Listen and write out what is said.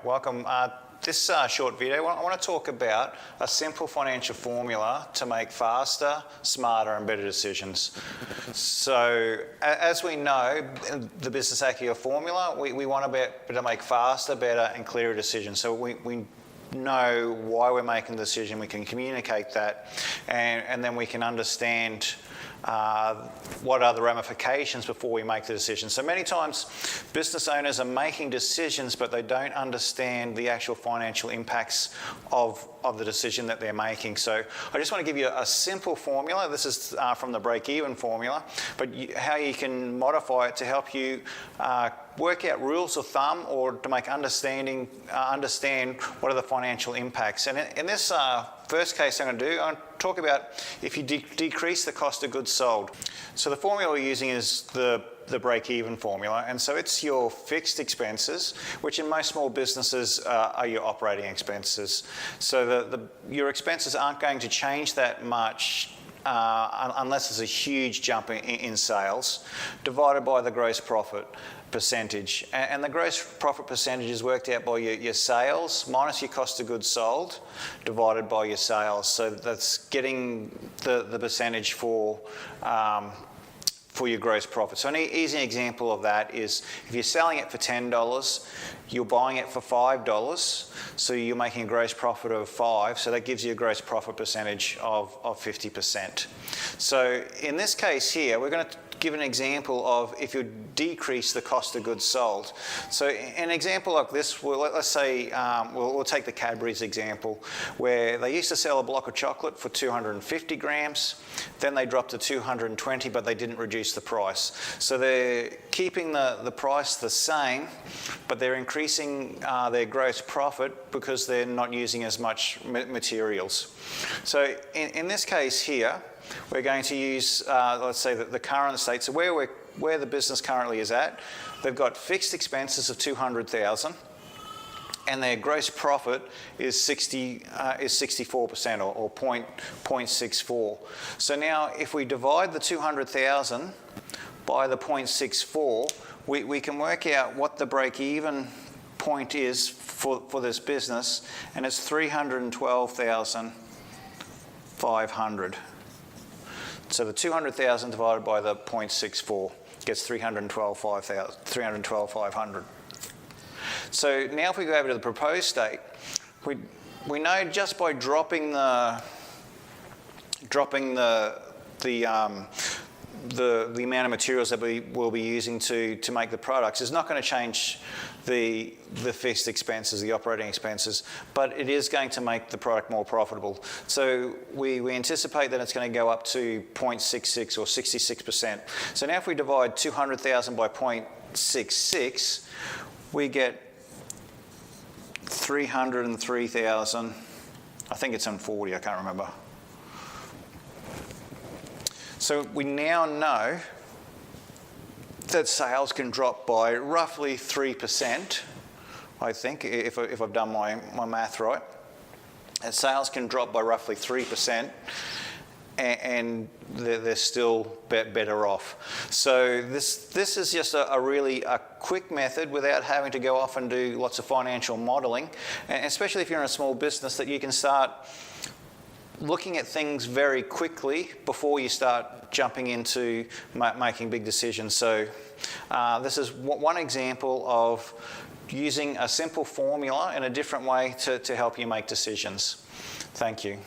welcome. This short video, I want to talk about a simple financial formula to make faster, smarter and better decisions. So as we know, the Business Accio formula, we want to make faster, better and clearer decisions. So we know why we're making the decision, we can communicate that, and then we can understand what are the ramifications before we make the decision. So many times business owners are making decisions but they don't understand the actual financial impacts of the decision that they're making. So I just want to give you a simple formula. This is from the break-even formula, but how you can modify it to help you work out rules of thumb or to make understand what are the financial impacts. And in this first case I'm going to do, I'm going to talk about if you decrease the cost of goods sold. So the formula we're using is the break-even formula, and so it's your fixed expenses, which in most small businesses are your operating expenses. So your expenses aren't going to change that much unless there's a huge jump in sales, divided by the gross profit percentage. And the gross profit percentage is worked out by your sales minus your cost of goods sold divided by your sales. So that's getting the percentage for your gross profit. So an easy example of that is if you're selling it for $10, you're buying it for $5, so you're making a gross profit of 5, so that gives you a gross profit percentage of 50%. So in this case here, we're going to give an example of if you decrease the cost of goods sold. So an example like this, let's say we'll take the Cadbury's example, where they used to sell a block of chocolate for 250 grams, then they dropped to 220, but they didn't reduce the price. So they're keeping the price the same, but they're increasing their gross profit because they're not using as much materials. So in this case here, we're going to use, let's say, the current state. So where the business currently is at, they've got fixed expenses of $200,000, and their gross profit is 64% or 0.64. So now, if we divide the 200,000 by the 0.64, we can work out what the break-even point is for this business, and it's $312,500. So the 200,000 divided by the 0.64 gets 312,500. So now if we go over to the proposed state, we know just by dropping the amount of materials that we will be using to make the products is not going to change the fixed expenses, the operating expenses, but it is going to make the product more profitable. So we anticipate that it's going to go up to 0.66 or 66%. So now if we divide 200,000 by 0.66, we get 303,000. I think it's on 40, I can't remember. So we now know that sales can drop by roughly 3%, I think, if I've done my math right. And sales can drop by roughly 3%, and they're still better off. So this is just a really quick method without having to go off and do lots of financial modelling, and especially if you're in a small business, that you can start looking at things very quickly before you start jumping into making big decisions. So this is one example of using a simple formula in a different way to help you make decisions. Thank you.